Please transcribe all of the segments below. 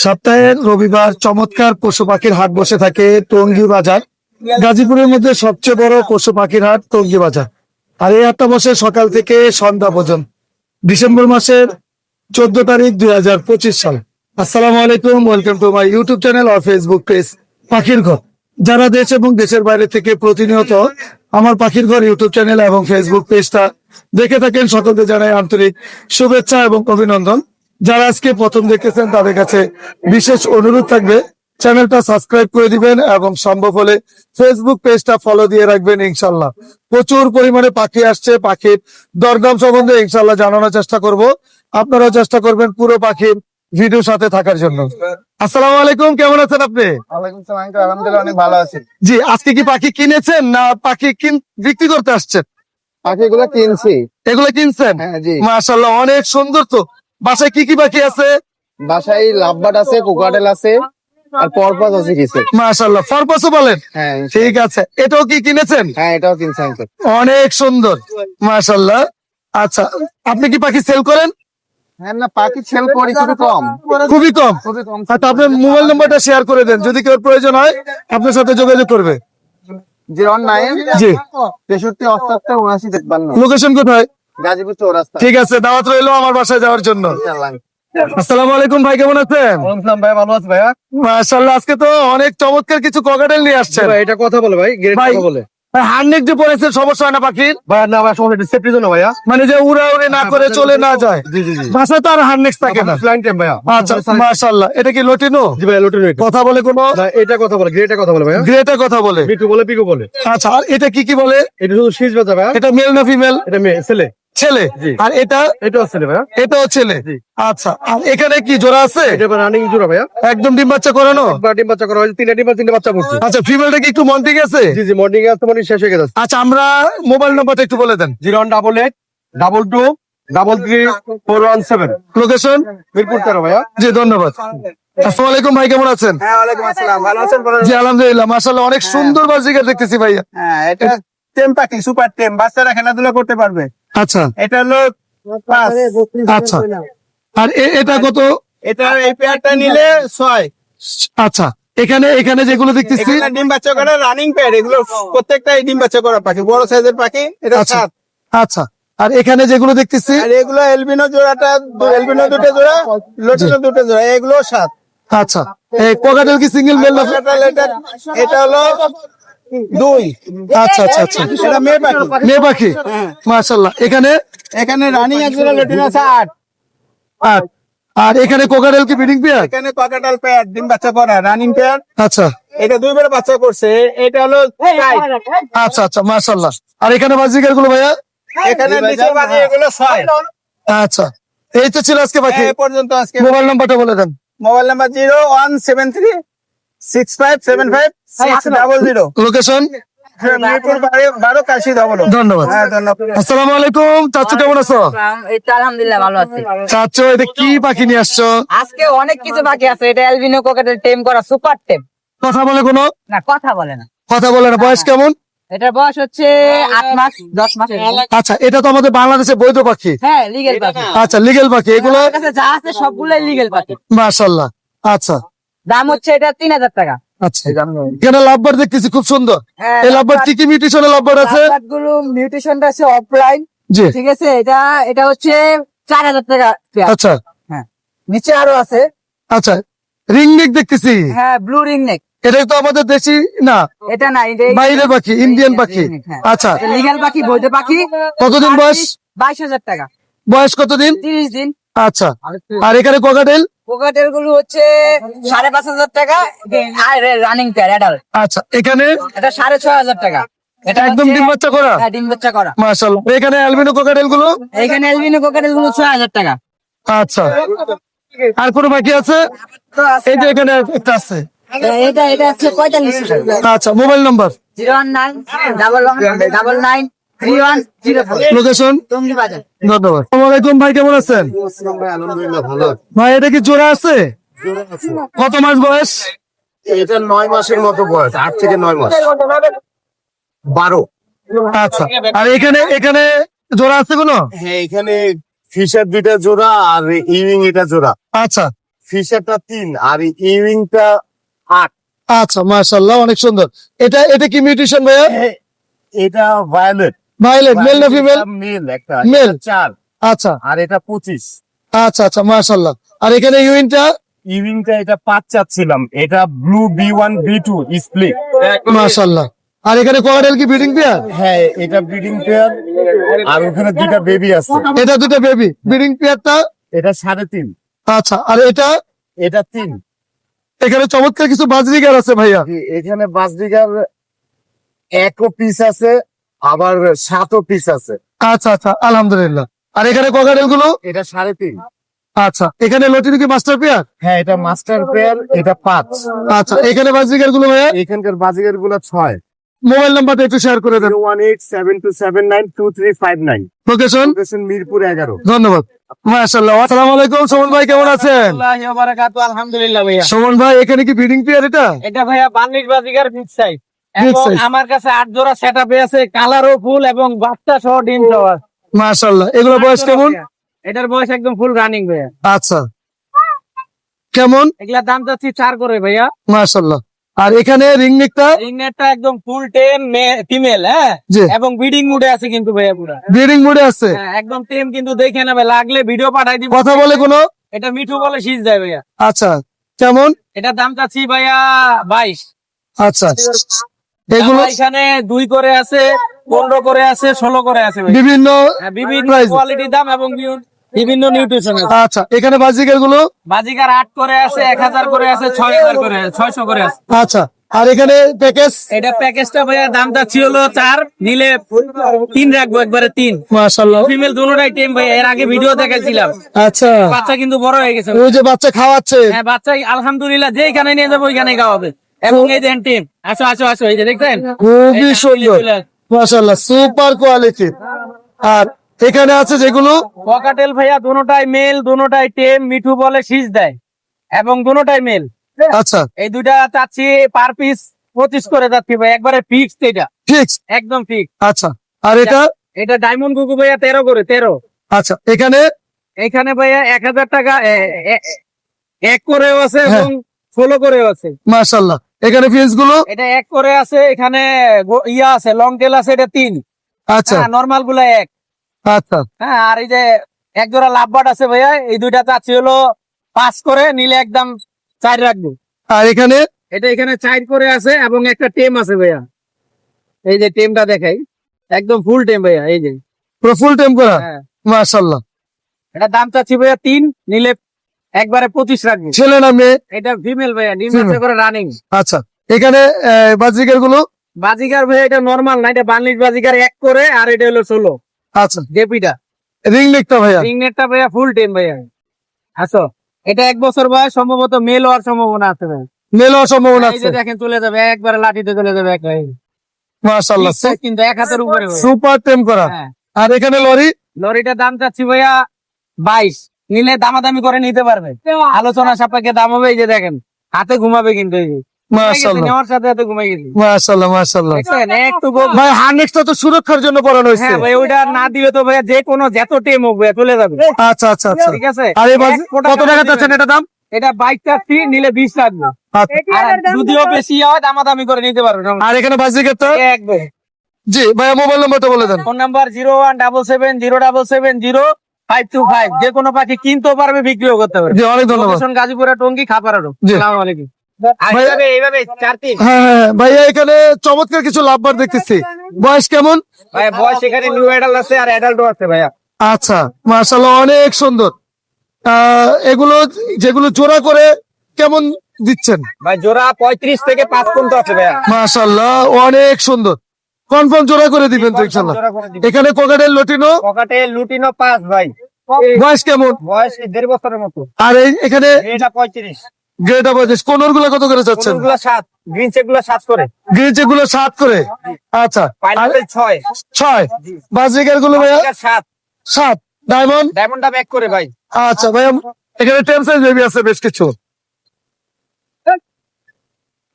সপ্তাহের রবিবার চমৎকার পশু পাখির হাট বসে থাকে টঙ্গী বাজার। গাজীপুরের মধ্যে সবচেয়ে বড় পশু পাখির হাট টঙ্গী বাজার। আর এই হাটটা বসে সকাল থেকে সন্ধ্যা পর্যন্ত। ডিসেম্বর মাসের 14 তারিখ 2025 সাল। আসসালামু আলাইকুম, welcome to my YouTube channel আর ফেসবুক পেজ পাখির ঘর। যারা দেশ এবং দেশের বাইরে থেকে প্রতিনিয়ত আমার পাখির ঘর ইউটিউব চ্যানেল এবং ফেসবুক পেজটা দেখে থাকেন, সকলকে জানাই আন্তরিক শুভেচ্ছা এবং অভিনন্দন। যারা আজকে প্রথম দেখতেছেন তাদের কাছে বিশেষ অনুরোধ থাকবে, চ্যানেলটা সাবস্ক্রাইব করে দিবেন এবং সম্ভব হলে ফেসবুক পেজটা ফলো দিয়ে রাখবেন। ইনশাল্লাহ প্রচুর পরিমাণে পাখি আসছে, পাখির দরদাম সম্বন্ধে ইনশাল্লাহ জানানোর চেষ্টা করব। আপনারাও চেষ্টা করবেন পুরো পাখির ভিডিও সাথে থাকার জন্য। আসসালামু আলাইকুম, কেমন আছেন আপনি? ওয়ালাইকুম সালাম, আলহামদুলিল্লাহ অনেক ভালো আছি। জি, আজকে কি পাখি কিনেছেন না পাখি বিক্রি করতে আসছেন? পাখিগুলো কিনছি। এগুলো কিনছেন? হ্যাঁ জি। মাশাআল্লাহ, অনেক সুন্দর। তো বাসায় কি কি পাখি আছে? বাসায় লাভবার্ড আছে, কোকাটেল আছে, আর পরপাস আছে কিছু। মাশাআল্লাহ, ফরপাসও বলেন? হ্যাঁ ঠিক আছে। এটাও কি কিনেছেন? হ্যাঁ, এটাও কিনছি আঙ্কেল। অনেক সুন্দর, মাশাআল্লাহ। আচ্ছা, আপনি কি পাখি সেল করেন? হ্যাঁ না, পাখি সেল করি খুবই কম। খুবই কম। খুবই কম। আচ্ছা, আপনার মোবাইল নাম্বারটা শেয়ার করে দেন, যদি কেউ প্রয়োজন হয় আপনার সাথে যোগাযোগ করবে। 09 জি। 63 78 79 53। লোকেশন কোথায়? গাজীপুর চৌরাস্তা। ঠিক আছে, দাওয়াত রইলো আমার বাসায় যাওয়ার জন্য। ইনশাআল্লাহ। আসসালামু আলাইকুম ভাই, কেমন আছেন? ওয়ালাইকুম ভাই, ভালো আছি ভাইয়া। মাশাআল্লাহ, আজকে তো অনেক চমৎকার কিছু ককাটেল নিয়ে আসছেন। ভাই এটা কথা বলে ভাই, গ্রেড ভাই, কথা বলে। হার্নেক যে পড়েছে সমস্যা হয় না পাখির? ভাই না ভাই, সমস্যা সেফটির জন্য ভাইয়া। মানে যে উড়া উড়ে না করে চলে না যায়, জি জি জি। বাসায় তো আর হার্নেক্স থাকে না। ফ্লাইং টাইম ভাইয়া। আচ্ছা, মাশাআল্লাহ। এটা কি লটিনো? জি ভাই, লোটেন এটা। কথা বলে কোনো? না, এটা কথা বলে, গ্রেডটা কথা বলে ভাইয়া। গ্রেটা কথা বলে? বিটু বলে, পিকো বলে। আচ্ছা, আর এটা কি কি বলে? এটা শুধু শীষ বাজা ভাইয়া। এটা মেল না ফিমেল? এটা মেয়ে ছেলে। ছেলে। জি। আর এটা? এটাও ছেলে ভাইয়া। এটাও ছেলে। জি। আচ্ছা, আর এখানে কি জোড়া আছে? এটা রানিং জোড়া ভাইয়া। একদম ডিম বাচ্চা করানো? একবার ডিম বাচ্চা করা হয়েছে, তিনটা বাচ্চা পড়ছে। আচ্ছা, ফিমেলটা কি একটু মন্টি গেছে? জি জি, মর্নিং আসতে মর্নিং শেষ হয়ে গেছে। আচ্ছা, আমরা মোবাইল নাম্বারটা একটু বলে দেন। 0188 22 33 417। লোকেশন? মিরপুর 13 ভাইয়া। জি, ধন্যবাদ। আসসালামু আলাইকুম ভাই, কেমন আছেন? হ্যাঁ ওয়ালাইকুম আসসালাম, ভালো আছেন? জি আলহামদুলিল্লাহ, মাশাআল্লাহ, অনেক সুন্দর বাজিকার দেখতেছি ভাইয়া। হ্যাঁ, এটা টেম পাখি, সুপার টেম, বাচ্চারা খেলাধুলা করতে পারবে। আচ্ছা এটা হলো 5। আচ্ছা, আর এটা কত? এটা এই পেয়ারটা নিলে 6। আচ্ছা, এখানে এখানে যেগুলো দেখতেছি, এখানে ডিম বাচ্চা করা রানিং পেয়ার, এগুলো প্রত্যেকটাই ডিম বাচ্চা করা পাখি, বড় সাইজের পাখি। এটা আচ্ছা 7। আচ্ছা, আর এখানে যেগুলো দেখতেছি, আর এগুলো এলবিনো জোড়াটা, এলবিনো দুটো জোড়া, লোটিনো দুটো জোড়া, এগুলো 7। আচ্ছা, এই কোকাটেল কি সিঙ্গেল মেল না? এটা হলো 2। আচ্ছা আচ্ছা আচ্ছা, এটা মেয়ে পাখি। মেয়ে পাখি। মাশাআল্লাহ, এখানে এখানে রানিং এক জোড়া, লোটিনো আছে 8। আর আর এখানে কোকাটেল কি ব্রিডিং পেয়ার? এখানে ককাটাল পেয়ার, ডিম বাচ্চা করা রানিং পেয়ার। আচ্ছা এটা 2 বার বাচ্চা করছে। এটা হলো 4। আচ্ছা আচ্ছা, মাশাআল্লাহ। আর এখানে বাজিকার গুলো ভাইয়া? এখানে নিচের বাজে এগুলো 6। আচ্ছা, এই তো ছিল আজকে পাখি। এই পর্যন্ত আজকে। মোবাইল নাম্বারটা বলে দেন। Mobile number 0173 6575 600। লোকেশন? মিরপুর 12 কাশি ধবল। ধন্যবাদ। হ্যাঁ ধন্যবাদ। আসসালামু আলাইকুম চাচু, কেমন আছো? এই তো আলহামদুলিল্লাহ ভালো আছি। চাচু, এটা কি পাখি নিয়ে আসছো? আজকে অনেক কিছু বাকি আছে। এটা অ্যালবিনো কোকাটেল টেম করা সুপার টেম। কথা বলে কোনো? না, কথা বলে না। কথা বলে না। বয়স কেমন? এটার বয়স হচ্ছে 8 মাস 10 মাস। আচ্ছা, এটা তো আমাদের বাংলাদেশে বৈধ পাখি। হ্যাঁ, লিগেল পাখি। আচ্ছা, লিগেল পাখি এগুলো? আমার কাছে যা আছে সবগুলাই লিগেল পাখি। মাশাআল্লাহ। আচ্ছা দাম হচ্ছে এটা 3000 টাকা। আচ্ছা, এখানে লাভবার দেখতেছি খুব সুন্দর। হ্যাঁ, এই লাভবার কি কি মিউটেশনের লাভবার আছে? গুলো মিউটেশনটা আছে অফলাইন। জি। ঠিক আছে, এটা হচ্ছে 4000 টাকা পেয়ার। আচ্ছা হ্যাঁ, নিচে আরো আছে। আচ্ছা, রিং নেক দেখতেছি। হ্যাঁ, ব্লু রিং নেক। এটা তো আমাদের দেশি না, এটা না, বাইরের পাখি, ইন্ডিয়ান পাখি। আচ্ছা, লিগেল পাখি, বৈধ পাখি। কতদিন বয়স? 22000 টাকা। বয়স কতদিন? 30 দিন। আচ্ছা, আর এখানে কোকাটেল? কোকাটেল গুলো হচ্ছে 5500 টাকা। আর রানিং পেয়ার অ্যাডাল্ট। আচ্ছা, এখানে এটা 6500 টাকা। এটা একদম হচ্ছে- ডিম বাচ্চা করা? হ্যাঁ, ডিম বাচ্চা করা। মাশাআল্লাহ। এখানে অ্যালবিনো কোকাটেল গুলো? এখানে অ্যালবিনো কোকাটেল গুলো 6000 টাকা। আচ্ছা, আর কোনো বাকি আছে? এই যে এখানে একটা আছে। এটা হচ্ছে 4500 টাকা। আচ্ছা, মোবাইল নাম্বার? 01911913104। লোকেশন? টঙ্গী বাজার। ধন্যবাদ। আসসালামু আলাইকুম ভাই, কেমন আছেন? আলহামদুলিল্লাহ ভালো। ভাই, এটা কি জোড়া আছে? কত মাস বয়স? এটা 9 মাসের মতো বয়স, 8 থেকে 9 মাস। 12। আচ্ছা, আর এখানে এখানে জোড়া আছে কোনো? হ্যাঁ, এখানে ফিশার 2টা জোড়া আর ইউইং এটা জোড়া। আচ্ছা, ফিশারটা 3 আর ইউইংটা 8। আচ্ছা, মাশাআল্লাহ, অনেক সুন্দর। এটা কি মিউটেশন ভাইয়া? এটা ভায়োলেট। ভায়োলেট, মেল না ফিমেল? মেল একটা, Male। 4 আচ্ছা আর এটা 25। আচ্ছা আচ্ছা, মাশাআল্লাহ। আর এখানে ইউইনটা? ইউইংটা এটা 5 চাচ্ছিলাম, এটা ব্লু B1 B2 স্প্লিট। মাশাআল্লাহ। আর এখানে কোয়ারেল কি ব্রিডিং পেয়ার? হ্যাঁ, এটা ব্রিডিং পেয়ার আর ওখানে দুইটা বেবি আছে। এটা দুটো বেবি, ব্রিডিং পেয়ারটা? এটা 3.5। আচ্ছা, আর এটা 3। এখানে চমৎকার কিছু বাজরিগার আছে ভাইয়া। এখানে বাজরিগার 1ও পিস আছে, আবার 7ও পিস আছে। আচ্ছা আচ্ছা, আলহামদুলিল্লাহ। আর এখানে কোকাটেল গুলো? এটা 3.5। আচ্ছা, এখানে লটিনো কি মাস্টার পেয়ার? হ্যাঁ, এটা মাস্টার পেয়ার, এটা 5। আচ্ছা, এখানে বাজরিগার গুলো ভাইয়া? এখানকার বাজিগার গুলো 6। মোবাইল নাম্বারটা একটু শেয়ার করে দেন। 01872792359। লোকেশন? লোকেশন মিরপুর 11। ধন্যবাদ। মাশাআল্লাহ। আসসালামু আলাইকুম, সুমন ভাই কেমন আছেন? আলহামদুলিল্লাহ ভাইয়া। সুমন ভাই, এখানে কি ব্রিডিং পেয়ার এটা? এটা ভাইয়া বার্নিশ বাজিকার বিগ সাইজ, Big এবং size। আমার কাছে 8 জোড়া সেটআপে আছে, কালারও ফুল এবং বাচ্চা সহ ডিম সহ আছে। মাশাআল্লাহ। এগুলো বয়স কেমন? এটার বয়স একদম ফুল রানিং ভাইয়া। আচ্ছা, কেমন? এগুলা দাম চাচ্ছি 4 করে ভাইয়া। মাশাআল্লাহ। আর এখানে রিং নেকটা? রিংনেটটা একদম ফুল টেম ফিমেল, হ্যাঁ, জি। এবং ব্রিডিং মুডে আছে কিন্তু ভাইয়া পুরা। ব্রিডিং মোডে আছে? হ্যাঁ, একদম টেম, কিন্তু দেখে নেবে, লাগলে ভিডিও পাঠাই দিব। কথা বলে কোনো? এটা মিঠু বলে শীষ দেয় ভাইয়া। আচ্ছা, কেমন? এটা দাম চাচ্ছি ভাইয়া 22। আচ্ছা, এগুলো আমার এখানে 2 করে আছে, 15 করে আছে, 16 করে আছে ভাইয়া। বিভিন্ন হ্যাঁ, বিভিন্ন প্রাইস। কোয়ালিটি দাম এবং বিভিন্ন নিউট্রিশন আছে। আচ্ছা, এখানে বাজিকার গুলো? বাজিকার 8 করে আছে, 1000 করে আছে, 6000 করে আছে, 600 করে আছে। আচ্ছা, আর এখানে প্যাকেজ? এটা প্যাকেজটা ভাইয়া দামটা ছিল 4, নিলে 3 রাখবো, একবারে 3। মাশাআল্লাহ। ফিমেল দুটোটাই টেম ভাইয়া, এর আগে ভিডিও দেখাইছিলাম। আচ্ছা, বাচ্চা কিন্তু বড় হয়ে গেছে। ওই যে বাচ্চা খাওয়াচ্ছে? হ্যাঁ, বাচ্চা আলহামদুলিল্লাহ যেখানে নিয়ে যাবো ওইখানে খাওয়াবে। এবং এই দেন টিম, আসো আসো আসো, এই যে দেখছেন, খুবই এই সুন্দর, চলে আসে। মাশাআল্লাহ, সুপার কোয়ালিটি। আর এখানে আছে যেগুলো? ককাটেল ভাইয়া দুটোটাই মেল, দুটোটাই টেম, মিঠু বলে শীষ দেয়, এবং দুটোটাই মেল। আচ্ছা, এই দুইটা চাচ্ছি পার পিস 25 করে যাচ্ছি ভাই, একবারে ফিক্সড, এটা ফিক্স? একদম ফিক্স। আচ্ছা, আর এটা? এটা ডায়মন্ড কুকু ভাইয়া 13 করে 13। আচ্ছা, এখানে? এখানে ভাইয়া 1000 টাকা 1 করেও আছে হ্যাঁ। এবং 16 করেও আছে। মাশাআল্লাহ। এখানে ফিস গুলো? এটা 1 করে আছে, এখানে ইয়া আছে, লং টেল আছে, এটা 3। আচ্ছা হ্যাঁ, নরমাল গুলা 1। আচ্ছা, হ্যাঁ, আর এই যে এক জোড়া লাভবার্ড আছে ভাইয়া, এই দুইটা চাচ্ছি হলো 5 করে, নিলে একদম 4 রাখবো। আর এখানে? এটা এখানে 4 করে আছে এবং একটা টেম আছে ভাইয়া, এই যে টেমটা দেখাই, একদম ফুল টেম ভাইয়া, এই যে। পুরো ফুল টাইম করা? হ্যাঁ, মাশাআল্লাহ। এটা দাম চাচ্ছি ভাইয়া 3, নিলে একবারে 25 রাখবো। ছেলে না মেয়ে? এটা ফিমেল ভাইয়া, ডিম Female। আছে করে রানিং। আচ্ছা, এখানে বাজিকার গুলো? বাজিকার ভাইয়া এটা নরমাল না, এটা বার্নিশ বাজিকার 1 করে, আর এটা হলো 16 আচ্ছা, জেপিটা। রিং নেকটা ভাইয়া? রিংনেটটা ভাইয়া ফুল টেম ভাইয়া। আসো, এটা 1 বছর বয়স, সম্ভবত মেল হওয়ার সম্ভাবনা আছে ভাই। মেল হওয়ার সম্ভাবনা এই যে আছে? দেখেন চলে যাবে, একবারে লাঠিতে চলে যাবে একবারে। মাশাআল্লাহ, কিন্তু 1 হাতের উপরে ভাইয়া। সুপার টাইম করা। হ্যাঁ, আর এখানে লরি? লরিটার দাম চাচ্ছি ভাইয়া 22, নিলে দামাদামি করে নিতে পারবে, আলোচনা সাপেক্ষে দাম হবে। এই যে দেখেন, হাতে ঘুমাবে কিন্তু, এই যে মাশাআল্লাহ, নেওয়ার সাথে হাতে ঘুমাই গেছি। মাশাআল্লাহ, মাশাআল্লাহ। দেখছেন, একটু গোল- ভাই হার্নেক্সটা তো সুরক্ষার জন্য পড়ানো হয়েছে। হ্যাঁ ভাই, ওইটা না দিলে তো ভাইয়া যে কোনো যত টেম হোক ভাইয়া চলে যাবে। আচ্ছা আচ্ছা আচ্ছা। ঠিক আছে, আর এই এক ফোঁটা কত টাকা কাটা চাচ্ছেন দিবেন। এটা দাম? এটা 22 চাচ্ছি, নিলে 20 রাখবো। আচ্ছা। আর যদিও বেশি হয় দামাদামি করে নিতে পারবে। আর এখানে বাজিকারটা? একদম। জি ভাইয়া, মোবাইল নাম্বারটা বলে দেন। Phone number 01770770525। যে কোনো পাখি কিনতেও পারবে, বিক্রিও করতে পারবে। জি, অনেক ধন্যবাদ। লোকেশন গাজীপুরা, টঙ্গী, খাপাড়ারো। জি। আসসালামু আলাইকুম। আর ভাই- এইভাবে 4-3 হ্যাঁ হ্যাঁ, ভাইয়া এখানে চমৎকার কিছু লাভবার দেখতেছি, বয়স কেমন? ভাই, বয়স এখানে নিউ অ্যাডাল্ট আছে আর অ্যাডাল্টও আছে ভাইয়া। আচ্ছা, মাশাআল্লাহ, অনেক সুন্দর। এগুলো যেগুলো জোড়া করে কেমন দিচ্ছেন? ভাই জোড়া 35 থেকে 5 পর্যন্ত আছে ভাইয়া। মাশাআল্লাহ, অনেক সুন্দর। কনফার্ম জোড়া করে দিবেন তো ইনশাআল্লাহ? জোড়া করে দিবো। এখানে কোকাটেল লটিনো পকেটে লুটিনো 5 ভাই, বয়স কেমন? বয়স 1.5 বছরের মতো। আর এখানে এটা 35, গ্রেটা বয়স, কোনর গুলো কত করে চাচ্ছেন? কোনগুলো 7, গ্রিন চেক গুলো 7 করে, গ্রিন যেগুলো 7 করে? আচ্ছা, পাইনাপেল 6, 6। বাজিকার গুলো ভাইয়া? 7, 7। ডায়মন্ড? ডায়মন্ড দাম 1 করে ভাই। আচ্ছা ভাইয়া, এখানে টেম সাইজ বেবি আছে বেশ কিছু।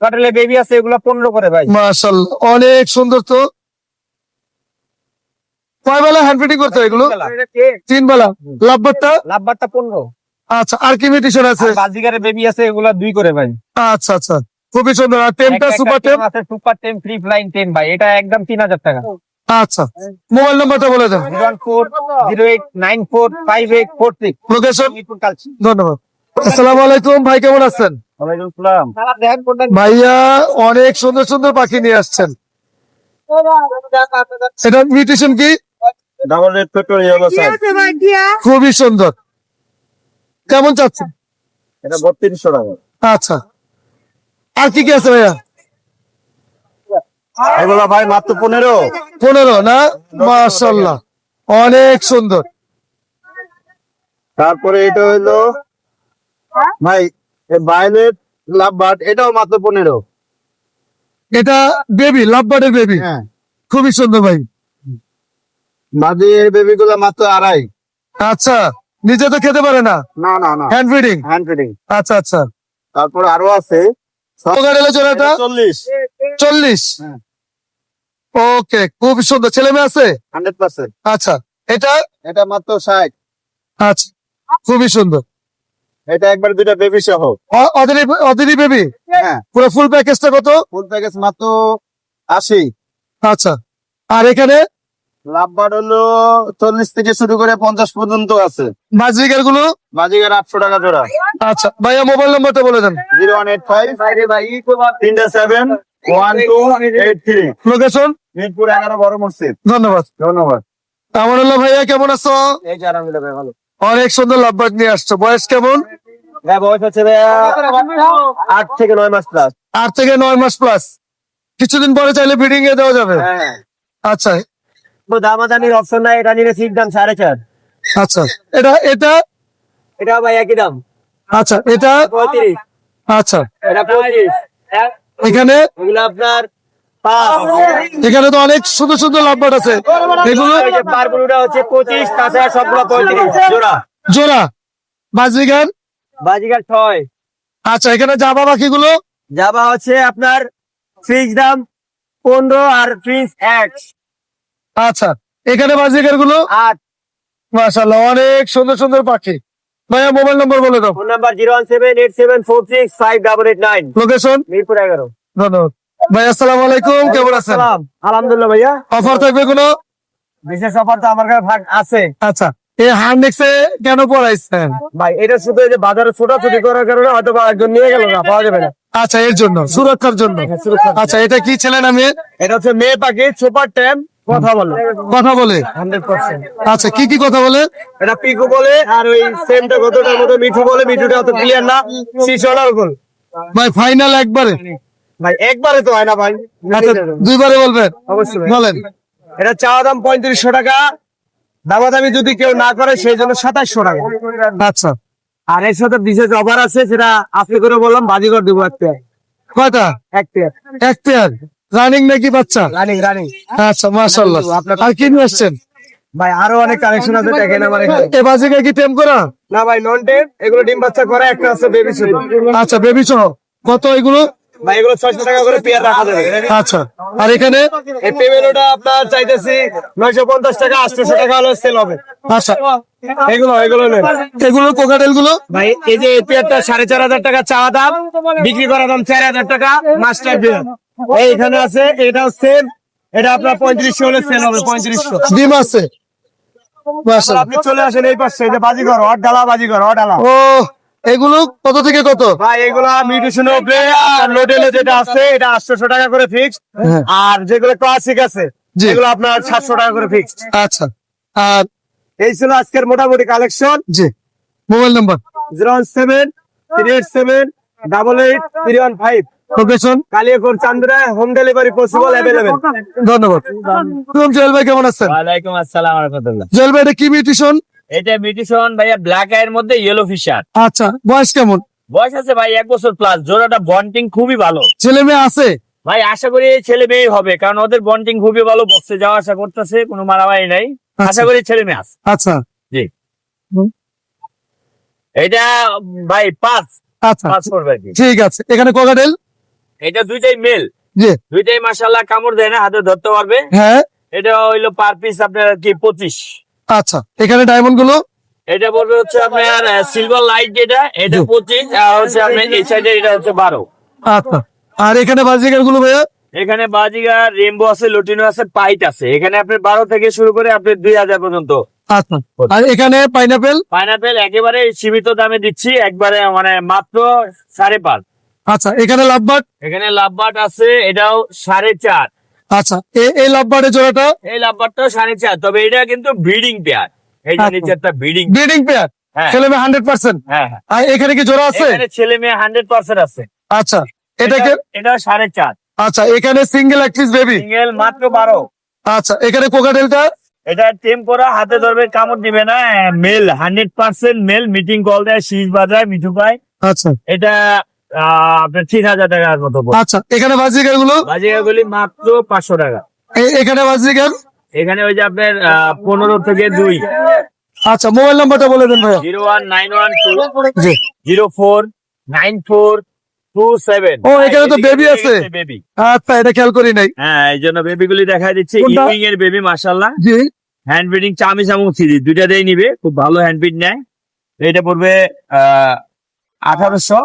কাটলে বেবি আছে, এগুলো 15 করে ভাই। মাশাআল্লাহ, অনেক সুন্দর তো। কয় বেলা হ্যান্ড ফিটিং করতে হয় এগুলো? 3 বেলা। লাভবারটা? লাভবারটা 15। আচ্ছা, আর কি মিউটেশন আছে? বাজিগারের বেবি আছে, এগুলা 2 করে ভাই। আচ্ছা আচ্ছা, খুবই সুন্দর। আর টেমটা সুপার টেম? আছে সুপার টেম ফ্রি ফ্লাইং টেম ভাই, এটা একদম 3000 টাকা। আচ্ছা, মোবাইল নাম্বারটা বলে দেন। 01408985846। লোকেশন? মিরপুর কালচি। ধন্যবাদ। আসসালামু আলাইকুম ভাই, কেমন আছেন? ওয়ালাইকুম আসসালাম। ভাইয়া অনেক সুন্দর সুন্দর পাখি নিয়ে আসছেন। এটা মিউটেশন কি? Double red petrol yellow side, খুবই সুন্দর। কেমন চাচ্ছেন? এটা 3200 টাকা। আচ্ছা, আর কি কি আছে ভাইয়া? এগুলা ভাই মাত্র 15। 15 না? মাশাআল্লাহ, অনেক সুন্দর। তারপরে এটা হইলো ভাই ভায়োলেট লাভ বার্ড, এটাও মাত্র 15। এটা বেবি, লাভ বার্ডের বেবি, হ্যাঁ, খুবই সুন্দর ভাই। বাজি এর বেবি গুলা মাত্র 2.5। আচ্ছা, নিজে তো খেতে পারে না, না না না, হ্যান্ড ফিডিং? Hand feeding. আচ্ছা আচ্ছা। তারপর আরো আছে কোকাটেলের জোড়াটা 40। 40। হ্যাঁ। ওকে, খুব সুন্দর। ছেলে মেয়ে আছে? 100%। আচ্ছা, এটা? এটা মাত্র 60। আচ্ছা, খুবই সুন্দর। এটা একবার দুইটা বেবি সহ। অদেরি বেবি? হ্যাঁ, পুরো ফুল প্যাকেজটা কত? ফুল প্যাকেজ মাত্র 80। আচ্ছা, আর এখানে লাভ বার্ড হলো 40 থেকে শুরু করে 50 পর্যন্ত আছে। বাজরিকার গুলো? বাজিগার 800 টাকা জোড়া। আচ্ছা ভাইয়া, মোবাইল নাম্বারটা বলে দেন। 0185-371283। লোকেশন? মিরপুর 11 বড় মসজিদ। ধন্যবাদ। ধন্যবাদ। আমানুল্লাহ ভাইয়া, কেমন আছো? এই যে আলহামদুলিল্লাহ ভাই ভালো। অনেক সুন্দর লাভবার্ড নিয়ে আসছো। বয়স কেমন? ভাই বয়স হচ্ছে 8 থেকে 9 মাস প্লাস। 8 থেকে 9 মাস প্লাস। কিছুদিন পরে চাইলে ব্রিডিং এ দেওয়া যাবে? হ্যাঁ, আচ্ছা দামাদামির অপশন নাই, এটা নিলে ঠিক দাম 4.5। আচ্ছা, এটা এটা এটা ভাই একই দাম। আচ্ছা, এটা 35। আচ্ছা, এটা 25। এখানে এগুলো আপনার 5। এখানে তো অনেক সুন্দর সুন্দর লাভবার্ড আছে। এগুলো এই যে পারগুলোটা হচ্ছে 25, তাছাড়া সবগুলো 35 জোড়া। জোড়া। বাজরিকার? বাজিগার 6। আচ্ছা, এখানে জাবা পাখিগুলো? জাবা হচ্ছে আপনার ফিক্স দাম 15 আর ফিক্স 1। আচ্ছা, এখানে বাজরিকার গুলো? 8। মাশাআল্লাহ, অনেক সুন্দর সুন্দর পাখি। ভাইয়া মোবাইল নম্বর বলে দাও। Phone number 01787465889। লোকেশন? মিরপুর 11। ধন্যবাদ ভাই। আসসালামু আলাইকুম, কেমন আছেন? সালাম, আলহামদুলিল্লাহ ভাইয়া। অফার থাকবে কোনো? বিশেষ অফার তো আমার কাছে ভাগ আছে আচ্ছা, এই হার্নেক্সে কেন পড়াইছেন? ভাই। এটা শুধু এই যে বাজারে ছোটাছুটি করার কারণে হয়তো বা একজন নিয়ে গেল না, পাওয়া যাবে না। আচ্ছা, এর জন্য, সুরক্ষার জন্য। আচ্ছা, এটা কি ছেলে না মেয়ে? এটা হচ্ছে মেয়ে পাখি, সুপার ট্যাম, কথা বলে কথা বলে? 100%। আচ্ছা, কি কি কথা বলে? এটা পিকু বলে, আর ওই সেমটা কতটার মতো মিঠু বলে। মিঠুটা অত ক্লিয়ার না, শিশোনার গোল। ভাই ফাইনাল একবারে? ভাই একবারে তো হয় না ভাই। আচ্ছা, দুইবারে বলবেন? অবশ্যই ভাই। বলেন। এটা চাওয়া দাম 3500 টাকা, দামাদামি যদি কেউ না করে সেই জন্য 2700 টাকা। আচ্ছা, আর এর সাথে বিশেষ অফার আছে, সেটা আজকে করে বললাম, বাজিগর দেবো একটা। কয়টা? এক পেয়ার এক পেয়ার রানিং নাকি বাচ্চা? Running running. আচ্ছা, মাশাআল্লাহ। আর কি নিয়ে আসছেন? ভাই আরো অনেক কালেকশন আছে, দেখেন আমার এখানে। এ বাজিকা কি টেম করা? না ভাই, নন টেম, এগুলো ডিম বাচ্চা করা, একটা আছে বেবি শুধু। আচ্ছা, বেবি সহ কত এগুলো? ভাই এগুলো 600 টাকা করে পেয়ার রাখা যাবে। আচ্ছা, আর এখানে? এই পেমেন্টটা আপনার চাইতেছি 950 টাকা, 800 টাকা হলে সেল হবে। আচ্ছা, এগুলো এগুলো নেন এগুলো কোকাটেল গুলো? ভাই। এই যে এই পেয়ারটা 4500 টাকা চাওয়া দাম, বিক্রি করা দাম 4000 টাকা। মাস্টার পেয়ার এইখানে আছে, এটাও সেম। এটা আপনার 3500 হলে সেল হবে, 3500। ডিম আছে? মাশাআল্লাহ। আপনি চলে আসেন এই পাশে, এই যে বাজিঘর, অডালা বাজিঘর, অডালা। ও, এগুলো কত থেকে কত? ভাই এগুলা মিউটেশন উপরে, আর লোডেলে যেটা আছে এটা 800 টাকা করে ফিক্সড। হ্যাঁ। আর যেগুলো ক্লাসিক আছে জি। এগুলো আপনার 700 টাকা করে ফিক্সড। আচ্ছা, আর এই ছিল আজকের মোটামুটি কালেকশন। জি, মোবাইল নাম্বার? 07338883115। লোকেশন? কালিয়াকোট চান্দুরা, হোম ডেলিভারি পসিবল, অ্যাভেলেবেল। ধন্যবাদ। জুয়েল ভাই, কেমন আছেন? ওয়ালাইকুম আসসালাম ওয়া রাহমাতুল্লাহ। জুয়েল ভাই, এটা কি মিউটেশন? এটা মিউটেশন ভাইয়া, ব্ল্যাক আইয়ের মধ্যে ইয়েলো ফিশার। আচ্ছা, বয়স কেমন? বয়স আছে ভাই 1 বছর প্লাস। জোড়াটা বন্ডিং খুবই ভালো ছেলে মেয়ে আছে? ভাই, আশা করি ছেলে মেয়ে হবে, কারণ ওদের বন্ডিং খুবই ভালো। বক্সে যাওয়া আসা করতেছে, কোনো মারামারি নাই। আশা করি ছেলে মেয়ে আছে। আচ্ছা এটা ভাই 5 আচ্ছা, 5 করবে আর কি। ঠিক আছে। এখানে কোকাটেল? এটা দুইটাই মেল, জি। দুইটাই মাশাআল্লাহ কামড় দেয় না, হাতে ধরতে পারবে। হ্যাঁ। এটা হইলো পার পিস আপনার কি 25। আচ্ছা, এখানে ডায়মন্ড গুলো? এটা বলবে হচ্ছে আপনার সিলভার লাইট যেটা, এটা 25, আর হচ্ছে আপনার এই সাইডে এটা হচ্ছে 12। আচ্ছা, আর এখানে বাজিকার গুলো ভাইয়া? এখানে বাজিগার, রেমবো আছে, লুটিনো আছে, পাইট আছে। এখানে আপনার 12 থেকে শুরু করে আপনার 2000 পর্যন্ত। আচ্ছা, আর এখানে পাইনাপেল? পাইনাপেল একেবারে সীমিত দামে দিচ্ছি, একবারে মানে মাত্র 5.5। আচ্ছা, এখানে লাভবার্ড? এখানে লাভবার্ড আছে, এটাও 4.5। আচ্ছা, এই লাভবার্ডের জোড়াটা? এই লাভবার্ডটাও 4.5, তবে এটা কিন্তু ব্রিডিং পেয়ার। এই যে আচ্ছা। নিচে একটা ব্রিডিং। Breeding pair? হ্যাঁ। ছেলে মেয়ে 100%? হ্যাঁ হ্যাঁ, আর এখানে কি জোড়া আছে? এখানে ছেলে মেয়ে 100% আছে। আচ্ছা, এটাকে? এটা 4.5। আচ্ছা, এখানে সিঙ্গেল একটিস বেবি? সিঙ্গেল মাত্র 12। আচ্ছা, এখানে কোকাটেলটা? এটা টেম্পোরা, হাতে ধরবে, কামড় দিবে না, মেল 100% মেল, মিটিং কল দেয়, শীষ বাজায়, মিঠু পায়। আচ্ছা এটা আপনার 3000 টাকার মতো পড়বে। আচ্ছা, এখানে বাজিকার গুলো? বাজিকাগুলি মাত্র 500 টাকা। এখানে বাজিকার? এখানে ওই যে আপনার 15 থেকে 2। আচ্ছা, মোবাইল নাম্বারটা বলে দেন ভাইয়া। 01912 জি। 049427। ও, এখানে তো বেবি আছে। বেবি। আচ্ছা, এটা খেয়াল করি নাই। হ্যাঁ, এই জন্য বেবিগুলি দেখাই দিচ্ছি। কোনটা? ইউইং এর বেবি, মাশাআল্লাহ। জি। হ্যান্ড ব্রিডিং, চামিচ এবং সিরিজ দুইটাতেই নিবে, খুব ভালো হ্যান্ড ব্রিড নেয়। এটা পড়বে 1800।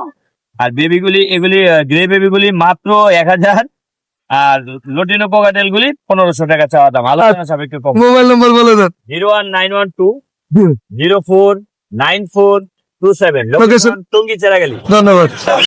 আর বেবিগুলি, এগুলি গ্রে বেবিগুলি মাত্র 1000। আর লটিনো কোকাটেল গুলি 1500 টাকা চাওয়া দাম, আলোচনা সাপেক্ষে কম। মোবাইল নাম্বার বলে দেন। 01912 জি। 049427। Location? টঙ্গী চেরাগালি। ধন্যবাদ।